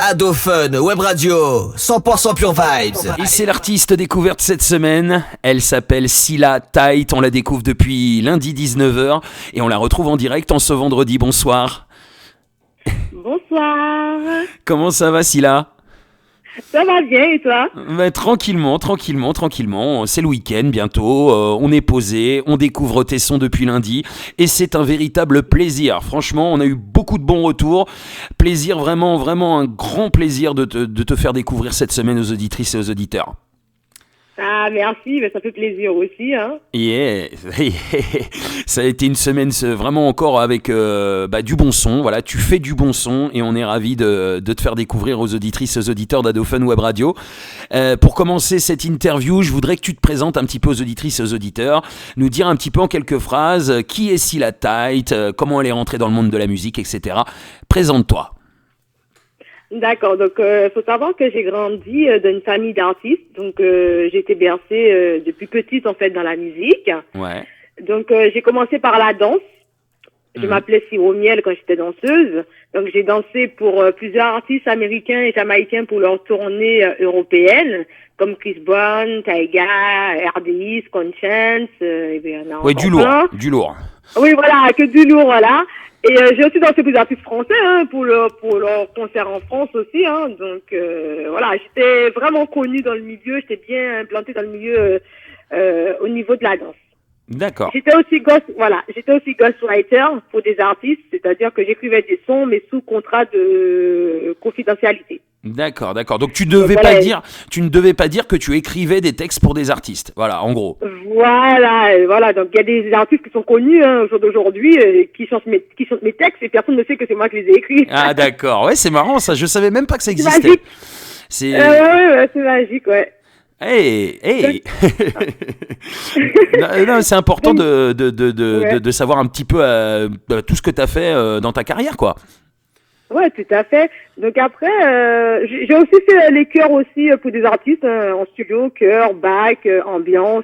Ado Fun Web Radio, 100% Pure Vibes. Et c'est l'artiste découverte cette semaine. Elle s'appelle Scylla Tight. On la découvre depuis lundi 19h et on la retrouve en direct en ce vendredi. Bonsoir. Bonsoir. Comment ça va, Scylla ? Ça va bien et toi ? Tranquillement. C'est le week-end bientôt. On est posé, on découvre tes sons depuis lundi et c'est un véritable plaisir. Franchement, on a eu beaucoup de bons retours. Plaisir, vraiment un grand plaisir de te faire découvrir cette semaine aux auditrices et aux auditeurs. Ah merci, mais ça fait plaisir aussi, hein. Yeah. Ça a été une semaine vraiment encore avec du bon son. Voilà, tu fais du bon son et on est ravis de te faire découvrir aux auditrices et aux auditeurs d'Ado Fun Web Radio. Pour commencer cette interview, je voudrais que tu te présentes un petit peu aux auditrices et aux auditeurs, nous dire un petit peu en quelques phrases qui est Scylla Tight, comment elle est rentrée dans le monde de la musique, etc. Présente-toi. D'accord, donc faut savoir que j'ai grandi dans une famille d'artistes, donc j'ai été bercée depuis petite en fait dans la musique. Ouais. Donc j'ai commencé par la danse. Je m'appelais Siro Miel quand j'étais danseuse. Donc j'ai dansé pour plusieurs artistes américains et jamaïcains pour leur tournée européenne, comme Chris Brown, Tyga, RDI, Conscience, et bien, ouais, du lourd. Oui, voilà, que du lourd, voilà. Et j'ai aussi dansé pour des artistes français, pour leur concert en France aussi, hein. Donc voilà, j'étais vraiment connue dans le milieu, j'étais bien implantée dans le milieu au niveau de la danse. D'accord. J'étais aussi ghostwriter pour des artistes, c'est-à-dire que j'écrivais des sons mais sous contrat de confidentialité. D'accord. Donc tu ne devais pas dire que tu écrivais des textes pour des artistes. Voilà, en gros. Voilà. Donc il y a des artistes qui sont connus au jour d'aujourd'hui qui chantent mes textes et personne ne sait que c'est moi qui les ai écrits. Ah d'accord. Ouais, c'est marrant ça. Je savais même pas que ça existait. C'est magique. Ouais, c'est magique, ouais. Hey. non, c'est important de savoir un petit peu tout ce que tu as fait dans ta carrière, quoi. Ouais, tout à fait. Donc après, j'ai aussi fait les chœurs aussi pour des artistes en studio, chœur, bac, ambiance.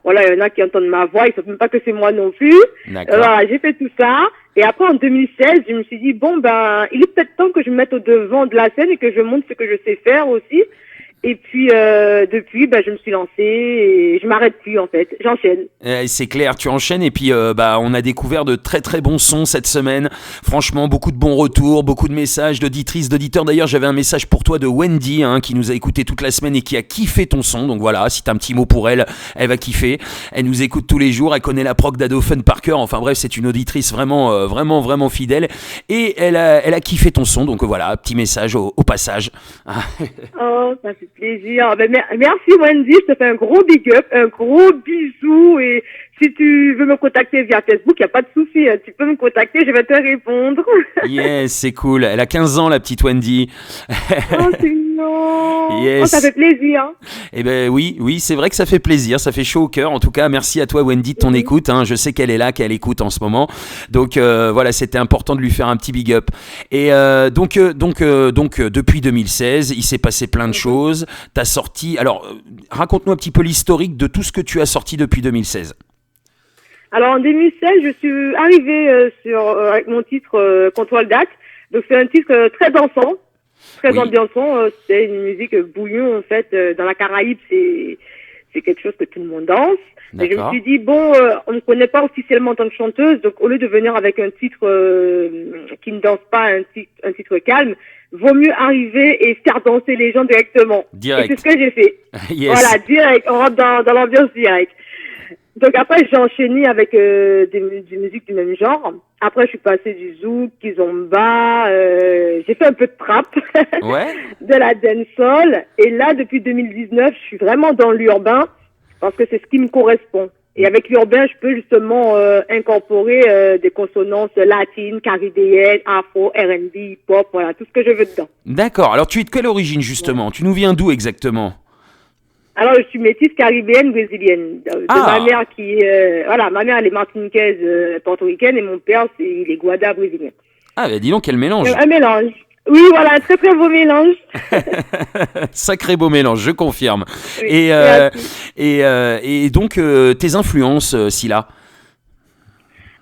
Voilà, il y en a qui entendent ma voix, ils savent même pas que c'est moi non plus. D'accord. Voilà, j'ai fait tout ça. Et après, en 2016, je me suis dit, il est peut-être temps que je me mette au devant de la scène et que je montre ce que je sais faire aussi. Et puis, depuis, je me suis lancée et je m'arrête plus, en fait. J'enchaîne. C'est clair, tu enchaînes et puis, on a découvert de très très bons sons cette semaine. Franchement, beaucoup de bons retours, beaucoup de messages d'auditrices, d'auditeurs. D'ailleurs, j'avais un message pour toi de Wendy, qui nous a écouté toute la semaine et qui a kiffé ton son. Donc voilà, si t'as un petit mot pour elle, elle va kiffer. Elle nous écoute tous les jours, elle connaît la prog d'Ado Fun par cœur. Enfin bref, c'est une auditrice vraiment fidèle. Et elle a kiffé ton son. Donc voilà, petit message au passage. Oh, ça fait plaisir. Merci Wendy, je te fais un gros big up, un gros bisou et si tu veux me contacter via Facebook, il n'y a pas de souci, tu peux me contacter, je vais te répondre. Yes, c'est cool. Elle a 15 ans la petite Wendy. Oh, c'est mignon. Yes. Oh, ça fait plaisir. Eh ben oui, c'est vrai que ça fait plaisir, ça fait chaud au cœur. En tout cas, merci à toi Wendy de ton écoute. Je sais qu'elle est là, qu'elle écoute en ce moment. Donc voilà, c'était important de lui faire un petit big up. Et donc depuis 2016, il s'est passé plein de choses. T'as sorti. Alors, raconte-nous un petit peu l'historique de tout ce que tu as sorti depuis 2016. Alors en 2016, je suis arrivée avec mon titre Contrôle date. Donc c'est un titre très dansant, très ambiançant. C'est une musique bouillon en fait. Dans la Caraïbe, c'est quelque chose que tout le monde danse. Et je me suis dit on ne me connaît pas officiellement en tant que chanteuse, donc au lieu de venir avec un titre qui ne danse pas, un titre calme, vaut mieux arriver et faire danser les gens directement. Direct. Et c'est ce que j'ai fait. Yes. Voilà, direct. On rentre dans l'ambiance direct. Donc après, j'ai enchaîné avec des musiques du même genre. Après, je suis passée du zouk, kizomba, j'ai fait un peu de trap, ouais. de la dancehall. Et là, depuis 2019, je suis vraiment dans l'urbain parce que c'est ce qui me correspond. Et avec l'urbain, je peux justement incorporer des consonances latines, caribéennes, afro, R&B, hip-hop, voilà, tout ce que je veux dedans. D'accord. Alors, tu es de quelle origine justement ? Tu nous viens d'où exactement ? Alors, je suis métisse caribéenne brésilienne. Ma mère ma mère elle est martiniquaise, portoricaine et mon père il est guada brésilien. Ah dis donc quel mélange. Un mélange. Oui, voilà, un très très beau mélange. Sacré beau mélange, je confirme. Oui, et donc tes influences, Scylla.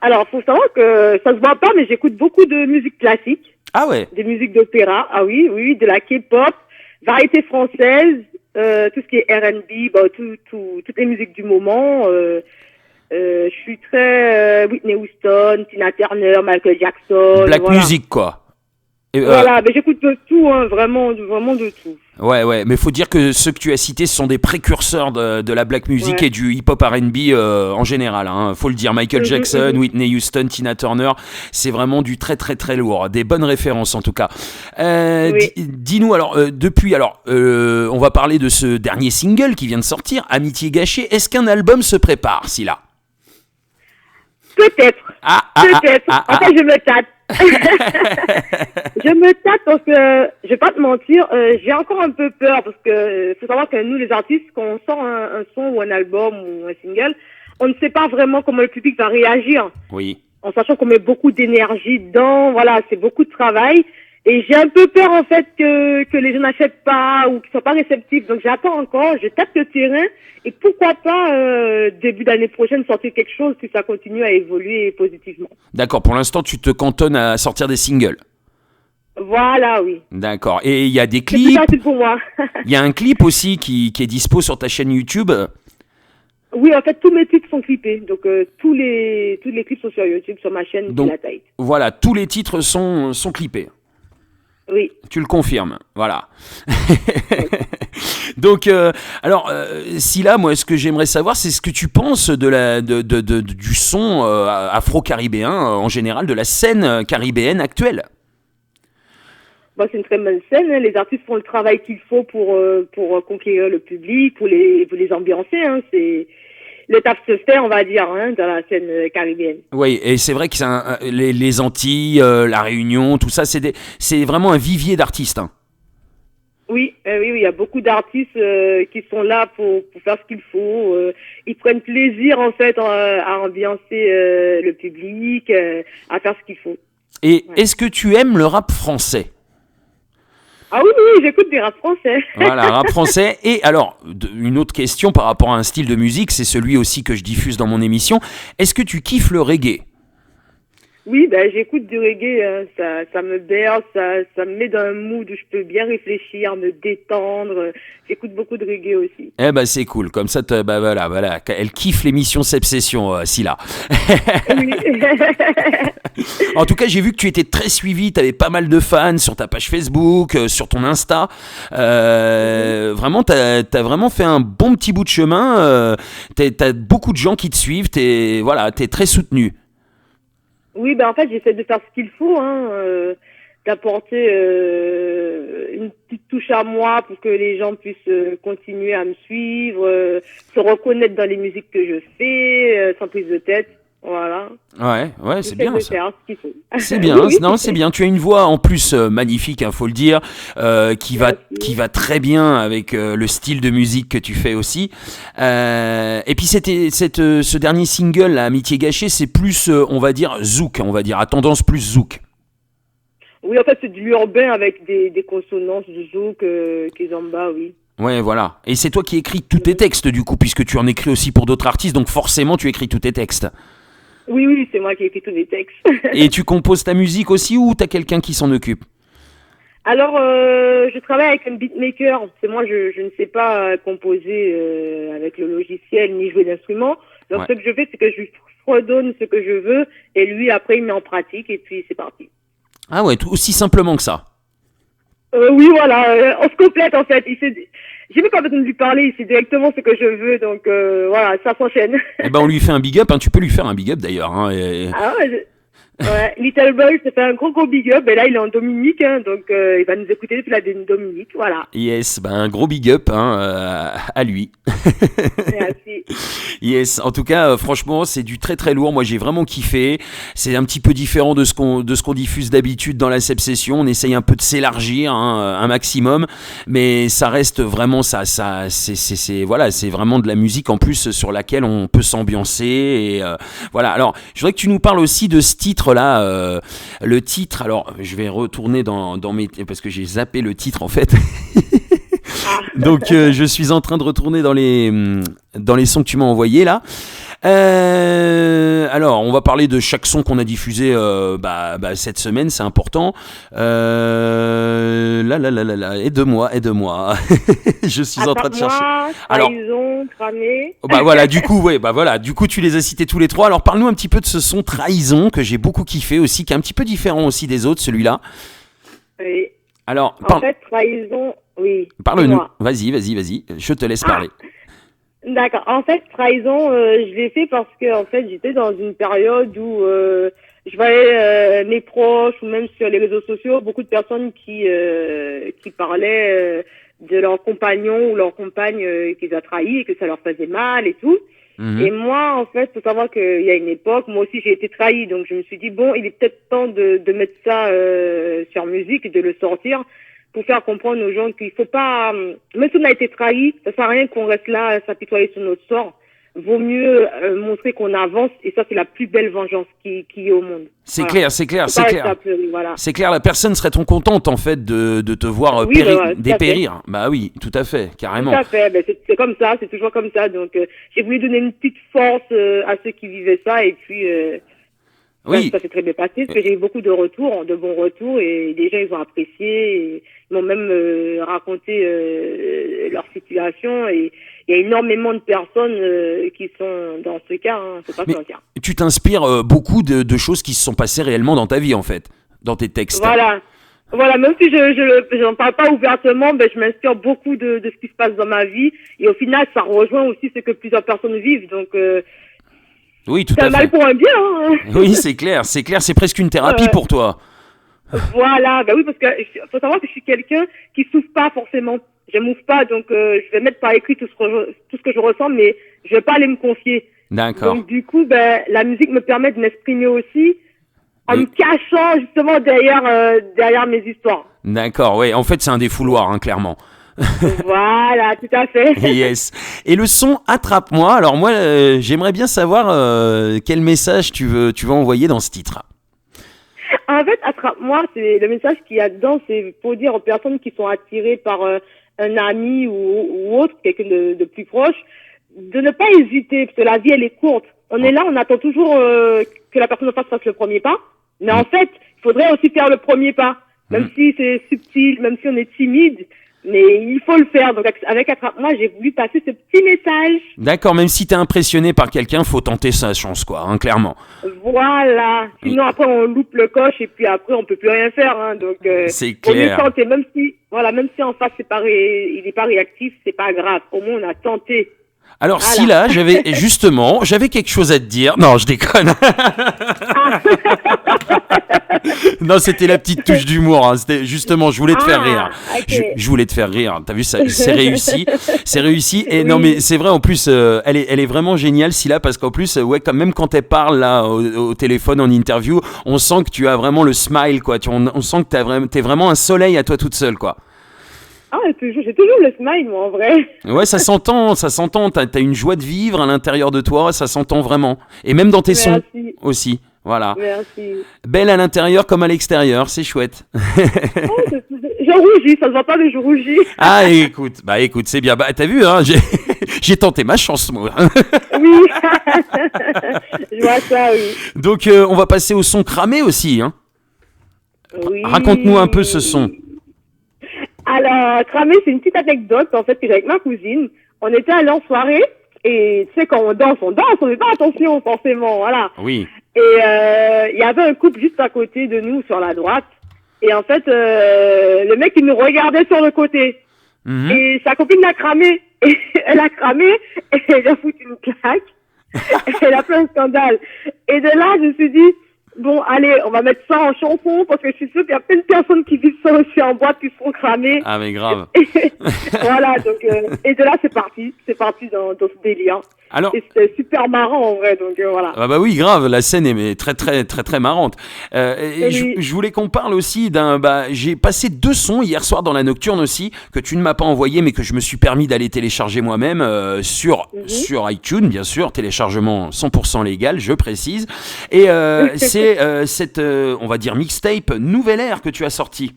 Alors, faut savoir que ça se voit pas, mais j'écoute beaucoup de musique classique. Ah ouais. Des musiques d'opéra, ah oui, oui, de la K-pop, variété française, tout ce qui est R&B, toutes les musiques du moment. Je suis très Whitney Houston, Tina Turner, Michael Jackson. Black voilà. music, quoi. Et, Voilà, mais j'écoute de tout, hein, vraiment de tout. Ouais, mais faut dire que ceux que tu as cités, ce sont des précurseurs de la black music Ouais. et du hip-hop R&B en général. Faut le dire, Michael Jackson, Whitney Houston, Tina Turner, c'est vraiment du très très très lourd. Des bonnes références en tout cas. Oui. Dis-nous alors, depuis, on va parler de ce dernier single qui vient de sortir, Amitié gâchée. Est-ce qu'un album se prépare, Scylla? Peut-être. En fait, je me tâte. Je me tâte parce que, je vais pas te mentir, j'ai encore un peu peur parce que faut savoir que nous, les artistes, quand on sort un son ou un album ou un single, on ne sait pas vraiment comment le public va réagir. Oui. En sachant qu'on met beaucoup d'énergie dedans, voilà, c'est beaucoup de travail. Et j'ai un peu peur, en fait, que les gens n'achètent pas ou qu'ils soient pas réceptifs. Donc, j'attends encore, je tape le terrain. Et pourquoi pas, début d'année prochaine, sortir quelque chose que ça continue à évoluer positivement. D'accord, pour l'instant, tu te cantonnes à sortir des singles. Voilà, oui. D'accord. Et il y a des C'est plus clips. facile pour moi. Il y a un clip aussi qui est dispo sur ta chaîne YouTube. Oui, en fait, tous mes titres sont clippés. Donc, tous les clips sont sur YouTube, sur ma chaîne Donc, La Taille. Voilà, tous les titres sont clippés. Oui. Tu le confirmes, voilà. Donc, Scylla, moi, ce que j'aimerais savoir, c'est ce que tu penses du son afro-caribéen en général, de la scène caribéenne actuelle. Bah, c'est une très bonne scène. Hein. Les artistes font le travail qu'il faut pour conquérir le public, pour les ambiancer. Hein. Le taf se fait, on va dire, hein, dans la scène caribéenne. Oui, et c'est vrai que les Antilles, la Réunion, tout ça, c'est vraiment un vivier d'artistes. Hein. Oui, il y a beaucoup d'artistes qui sont là pour faire ce qu'il faut. Ils prennent plaisir, en fait, à ambiancer le public, à faire ce qu'il faut. Et est-ce que tu aimes le rap français ? Ah oui, j'écoute des rap français. Voilà, rap français. Et alors, une autre question par rapport à un style de musique, c'est celui aussi que je diffuse dans mon émission. Est-ce que tu kiffes le reggae ? Oui, j'écoute du reggae, ça me berce, ça me met dans un mood où je peux bien réfléchir, me détendre. J'écoute beaucoup de reggae aussi. Eh ben c'est cool, comme ça, voilà, elle kiffe l'émission Sepsession, Scylla. Oui. En tout cas, j'ai vu que tu étais très suivi, tu avais pas mal de fans sur ta page Facebook, sur ton Insta. Vraiment, t'as vraiment fait un bon petit bout de chemin. T'as beaucoup de gens qui te suivent, t'es très soutenu. Oui, en fait, j'essaie de faire ce qu'il faut, hein, d'apporter une petite touche à moi pour que les gens puissent continuer à me suivre, se reconnaître dans les musiques que je fais, sans prise de tête. Voilà. Ouais, c'est bien ça. Faire ce qu'il faut. C'est bien, Oui. non, c'est bien. Tu as une voix en plus magnifique, faut le dire, qui va très bien avec le style de musique que tu fais aussi. Et puis ce dernier single, là, Amitié gâchée, c'est plus, on va dire zouk, à tendance plus zouk. Oui, en fait, c'est du urbain avec des consonances du zouk, kizomba, oui. Ouais, voilà. Et c'est toi qui écris tous tes textes, du coup, puisque tu en écris aussi pour d'autres artistes, donc forcément, tu écris tous tes textes. Oui, c'est moi qui écris tous les textes. Et tu composes ta musique aussi ou t'as quelqu'un qui s'en occupe ? Alors, je travaille avec un beatmaker. C'est moi, je ne sais pas composer avec le logiciel ni jouer d'instruments. Donc, Ce que je fais, c'est que je lui redonne ce que je veux et lui, après, il met en pratique et puis c'est parti. Ah ouais, aussi simplement que ça. Oui, voilà, on se complète en fait. J'ai même pas besoin de lui parler, il sait directement ce que je veux, donc voilà, ça s'enchaîne. Eh ben on lui fait un big up, hein. Tu peux lui faire un big up d'ailleurs. Hein, Ah ouais, Little Boy se fait un gros big up, et là il est en Dominique, hein, donc il va nous écouter depuis la Dominique, voilà. Yes, un gros big up à lui. Merci. Yes, en tout cas, franchement, c'est du très très lourd. Moi, j'ai vraiment kiffé. C'est un petit peu différent de ce qu'on diffuse d'habitude dans la Sepsession. On essaye un peu de s'élargir, un maximum, mais ça reste vraiment c'est vraiment de la musique en plus sur laquelle on peut s'ambiancer. Et voilà. Alors, je voudrais que tu nous parles aussi de ce titre-là. Le titre. Alors, je vais retourner dans mes parce que j'ai zappé le titre en fait. Donc je suis en train de retourner dans les sons que tu m'as envoyés là. Alors, on va parler de chaque son qu'on a diffusé cette semaine, c'est important. Aide-moi. Je suis en train de chercher. Alors, Trahison, Cramé. Du coup, tu les as cités tous les trois. Alors, parle-nous un petit peu de ce son Trahison que j'ai beaucoup kiffé aussi, qui est un petit peu différent aussi des autres, celui-là. Oui. Alors, en fait, Trahison, oui. Parle-nous. Vas-y. Je te laisse parler. D'accord. En fait, Trahison, je l'ai fait parce que en fait, j'étais dans une période où je voyais mes proches ou même sur les réseaux sociaux beaucoup de personnes qui parlaient de leur compagnon ou leur compagne qu'ils ont trahi et que ça leur faisait mal et tout. Et moi, en fait, faut savoir qu'il y a une époque, moi aussi j'ai été trahie, donc je me suis dit bon, il est peut-être temps de mettre ça sur musique et de le sortir pour faire comprendre aux gens qu'il faut pas, même si on a été trahi, ça sert à rien qu'on reste là à s'apitoyer sur notre sort. Vaut mieux montrer qu'on avance, et ça c'est la plus belle vengeance qui est au monde. C'est clair. C'est clair, la personne serait trop contente en fait de te voir dépérir. Bah oui, tout à fait, carrément. Tout à fait, c'est comme ça, c'est toujours comme ça. Donc j'ai voulu donner une petite force à ceux qui vivaient ça, et puis ça s'est très bien passé, parce que j'ai eu beaucoup de bons retours, et les gens ils ont apprécié, et ils m'ont même raconté leur situation, et il y a énormément de personnes qui sont dans ce cas, faut pas se mentir. Tu t'inspires beaucoup de choses qui se sont passées réellement dans ta vie, en fait, dans tes textes. Voilà, même si je n'en parle pas ouvertement, je m'inspire beaucoup de ce qui se passe dans ma vie, et au final, ça rejoint aussi ce que plusieurs personnes vivent, donc oui, tout à fait. C'est un mal pour un bien. Oui, c'est clair, c'est presque une thérapie pour toi. Voilà, oui, parce que faut savoir que je suis quelqu'un qui souffre pas forcément. Je m'ouvre pas, donc je vais mettre par écrit tout ce que je ressens, mais je vais pas aller me confier. D'accord. Donc du coup, la musique me permet de m'exprimer aussi, en me cachant justement derrière mes histoires. D'accord, oui. En fait, c'est un défouloir, clairement. Voilà, tout à fait. Yes. Et le son Attrape-moi. Alors moi, j'aimerais bien savoir quel message tu veux envoyer dans ce titre. En fait, Attrape-moi, c'est le message qu'il y a dedans, c'est pour dire aux personnes qui sont attirées par un ami ou autre, quelqu'un de plus proche, de ne pas hésiter, parce que la vie elle est courte. On est là, on attend toujours que la personne en face fasse le premier pas, mais en fait, il faudrait aussi faire le premier pas, même si c'est subtil, même si on est timide. Mais il faut le faire. Donc avec Attrape-moi, j'ai voulu passer ce petit message. D'accord, même si t'es impressionné par quelqu'un, faut tenter sa chance, quoi, clairement. Voilà. Sinon après on loupe le coche et puis après on peut plus rien faire. Donc c'est clair. On tenter, même si en face il est pas réactif, c'est pas grave. Au moins on a tenté. Alors si là, j'avais quelque chose à te dire. Non, je déconne. Non, c'était la petite touche d'humour. C'était justement, je voulais te faire rire. Okay. Je voulais te faire rire. T'as vu ça, c'est réussi. Et non, mais c'est vrai. En plus, elle est vraiment géniale, Scylla, parce qu'en plus, même quand elle parle là au téléphone en interview, on sent que tu as vraiment le smile, quoi. On sent que t'es vraiment un soleil à toi toute seule, quoi. Ah, j'ai toujours le smile, moi, en vrai. Ouais, ça s'entend. T'as une joie de vivre à l'intérieur de toi, ça s'entend vraiment. Et même dans tes sons aussi. Voilà. Merci. Belle à l'intérieur comme à l'extérieur, c'est chouette. Je rougis, ça se voit pas, mais je rougis. Ah, écoute, c'est bien. T'as vu, j'ai tenté ma chance, moi. Oui. Je vois ça, oui. Donc, on va passer au son Cramé aussi, Oui. Raconte-nous un peu ce son. Alors, Cramé, c'est une petite anecdote, en fait, que j'ai avec ma cousine. On était allés en soirée, et tu sais, quand on danse, on fait pas attention, forcément, voilà. Oui. Et il y avait un couple juste à côté de nous, sur la droite. Et en fait, le mec, il nous regardait sur le côté. Et sa copine l'a cramé. Et elle a cramé, et elle a foutu une claque. Elle a fait un scandale. Et de là, je me suis dit, bon, allez, on va mettre ça en chanson, parce que je suis sûre qu'il y a plein de personnes qui vivent ça aussi en boîte, qui se font cramer. Ah, mais grave. Voilà, donc, et de là, c'est parti dans ce délire. Alors, et c'était super marrant en vrai, donc voilà. Ah bah oui, grave, la scène est très très très très marrante. Je voulais qu'on parle aussi j'ai passé 2 sons hier soir dans la nocturne aussi, que tu ne m'as pas envoyé, mais que je me suis permis d'aller télécharger moi-même sur iTunes, bien sûr, téléchargement 100% légal, je précise. Et c'est cette, on va dire, mixtape Nouvelle Ère que tu as sorti.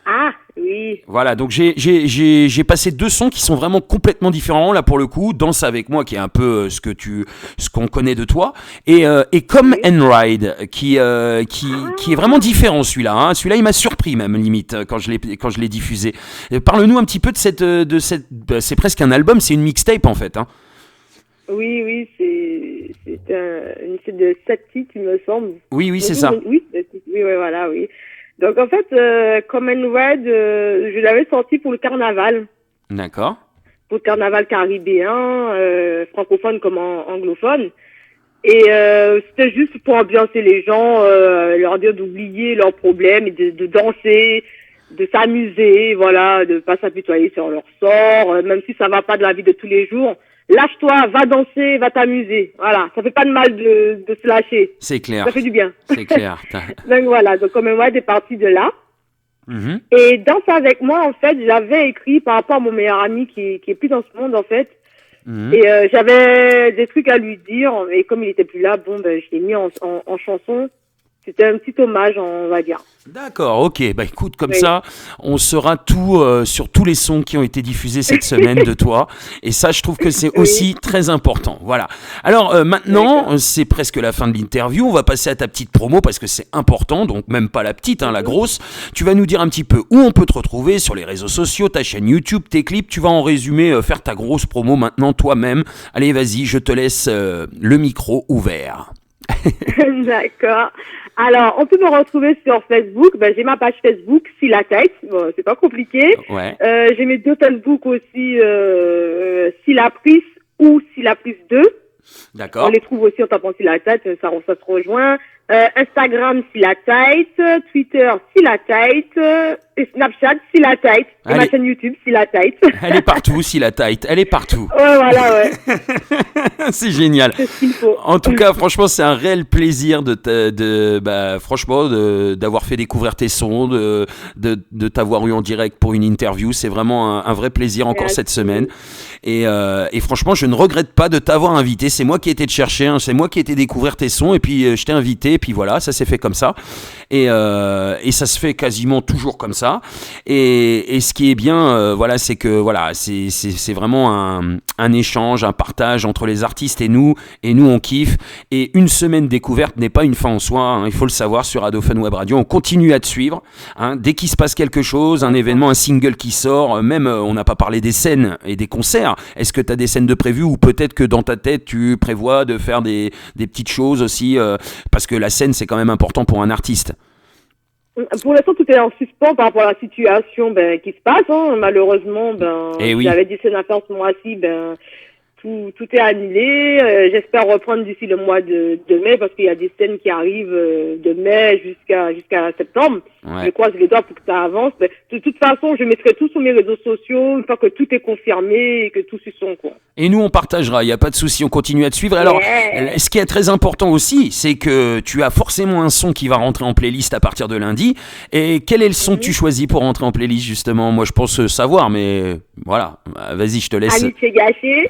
Ah, Oui. Voilà, donc j'ai passé 2 sons qui sont vraiment complètement différents là pour le coup. Danse avec moi qui est un peu ce qu'on connaît de toi et Come and Ride qui est vraiment différent celui-là. Hein. Celui-là il m'a surpris même limite quand je l'ai diffusé. Parle-nous un petit peu de cette c'est presque un album, c'est une mixtape en fait. Hein. Oui, c'est une série de 7 titres, il me semble. Oui, c'est ça. Oui, voilà, oui. Donc en fait, Come and Ride, je l'avais sorti pour le carnaval. D'accord. Pour le carnaval caribéen, francophone comme anglophone. Et c'était juste pour ambiancer les gens, leur dire d'oublier leurs problèmes et de danser, de s'amuser, voilà, de pas s'apitoyer sur leur sort, même si ça va pas de la vie de tous les jours. Lâche-toi, va danser, va t'amuser. Voilà, ça fait pas de mal de se lâcher. C'est clair. Ça fait du bien. C'est clair. Donc voilà, donc comme moi, des parties de là. Mm-hmm. Et Danse avec moi, en fait, j'avais écrit par rapport à mon meilleur ami qui est plus dans ce monde, en fait. Mm-hmm. Et j'avais des trucs à lui dire, et comme il était plus là, bon, ben, je l'ai mis en chanson. C'était un petit hommage, on va dire. D'accord, ok. Bah écoute, comme ça, on saura tout sur tous les sons qui ont été diffusés cette semaine de toi. Et ça, je trouve que c'est aussi très important. Voilà. Alors maintenant, c'est presque la fin de l'interview. On va passer à ta petite promo parce que c'est important. Donc même pas la petite, hein, la grosse. Tu vas nous dire un petit peu où on peut te retrouver sur les réseaux sociaux, ta chaîne YouTube, tes clips. Tu vas en résumé faire ta grosse promo maintenant toi-même. Allez, vas-y, je te laisse le micro ouvert. D'accord. Alors, on peut me retrouver sur Facebook. Ben, j'ai ma page Facebook, Si la tête. Bon, c'est pas compliqué. Ouais. J'ai mes 2 Facebook aussi, Si la prise ou Si la prise 2. D'accord. On les trouve aussi en tapant Si la tête, ça se rejoint. Instagram, Si la tête. Twitter, Si la tête. Et Snapchat, Si la tête. Et ma chaîne YouTube, Si la tête. Elle est partout, Si la tête. Elle est partout. Ouais, voilà, ouais. C'est génial. C'est ce qu'il faut. En tout cas, franchement, c'est un réel plaisir d'avoir fait découvrir tes sons, de t'avoir eu en direct pour une interview. C'est vraiment un vrai plaisir encore cette semaine. Et franchement, je ne regrette pas de t'avoir invité. C'est moi qui ai été te chercher, hein. C'est moi qui ai été découvrir tes sons et puis je t'ai invité. Et puis voilà, ça s'est fait comme ça. Et ça se fait quasiment toujours comme ça. Et ce qui est bien, voilà, c'est que voilà, c'est vraiment un échange, un partage entre les artistes et nous on kiffe. Et une semaine découverte n'est pas une fin en soi, hein, il faut le savoir. Sur Radio Fun Web Radio, on continue à te suivre, hein, dès qu'il se passe quelque chose, un événement, un single qui sort, même on n'a pas parlé des scènes et des concerts. Est-ce que tu as des scènes de prévues ou peut-être que dans ta tête tu prévois de faire des petites choses aussi, parce que la scène c'est quand même important pour un artiste? Pour l'instant, tout est en suspens par rapport à la situation qui se passe. Hein. Malheureusement, j'avais des scènes à faire ce mois-ci, tout est annulé. J'espère reprendre d'ici le mois de mai parce qu'il y a des scènes qui arrivent de mai jusqu'à septembre. Ouais. Je croise les doigts pour que ça avance. Mais de toute façon, je mettrai tout sur mes réseaux sociaux une fois que tout est confirmé et que tout suit son cours. Et nous, on partagera, il n'y a pas de souci, on continue à te suivre. Alors, ce qui est très important aussi, c'est que tu as forcément un son qui va rentrer en playlist à partir de lundi. Et quel est le son que tu choisis pour rentrer en playlist, justement? Moi, je pense savoir, mais voilà, vas-y, je te laisse. Amitié gâchée.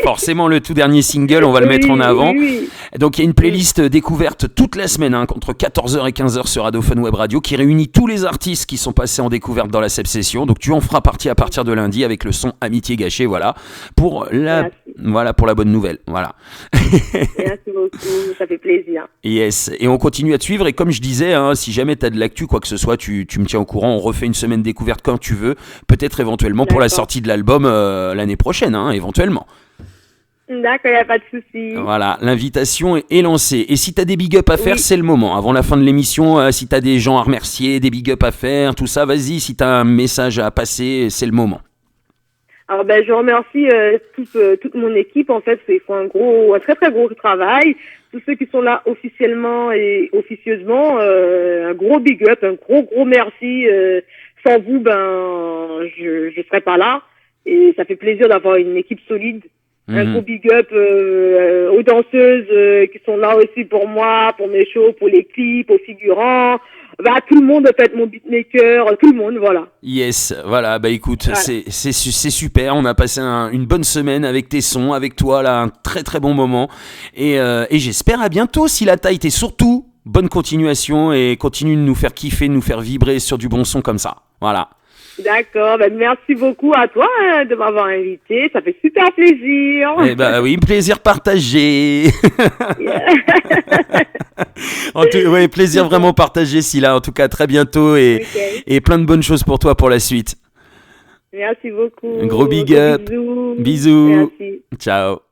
Forcément, le tout dernier single, on va le mettre en avant. Oui. Donc, il y a une playlist découverte toute la semaine, hein, entre 14h et 15h sur Radio Fun Web Radio, qui réunit tous les artistes qui sont passés en découverte dans la Seb Session. Donc, tu en feras partie à partir de lundi avec le son Amitié gâchée, voilà, pour la bonne nouvelle, voilà. Merci beaucoup, ça fait plaisir. Yes, et on continue à te suivre, et comme je disais, hein, si jamais tu as de l'actu, quoi que ce soit, tu me tiens au courant, on refait une semaine découverte quand tu veux, peut-être éventuellement pour la sortie de l'album l'année prochaine, hein, éventuellement. D'accord, il n'y a pas de souci. Voilà, l'invitation est lancée. Et si tu as des big up à faire, c'est le moment. Avant la fin de l'émission, si tu as des gens à remercier, des big up à faire, tout ça, vas-y, si tu as un message à passer, c'est le moment. Alors je remercie toute mon équipe, en fait, ils font un très très gros travail. Tous ceux qui sont là officiellement et officieusement, un gros big up, un gros merci. Sans vous, je serais pas là. Et ça fait plaisir d'avoir une équipe solide. Un gros big up aux danseuses qui sont là aussi pour moi, pour mes shows, pour les clips, aux figurants. Tout le monde, en fait, mon beatmaker, tout le monde, voilà. Yes, voilà, écoute, voilà. C'est super, on a passé une bonne semaine avec tes sons, avec toi, là, un très très bon moment. Et j'espère à bientôt, Si la taille, et surtout, bonne continuation et continue de nous faire kiffer, de nous faire vibrer sur du bon son comme ça. Voilà. D'accord, merci beaucoup à toi de m'avoir invité, ça fait super plaisir. Eh ben oui, plaisir partagé. Ouais, plaisir vraiment partagé, Scylla. En tout cas, très bientôt et plein de bonnes choses pour toi pour la suite. Merci beaucoup. Un gros big up. Bisous. Bisous. Merci. Ciao.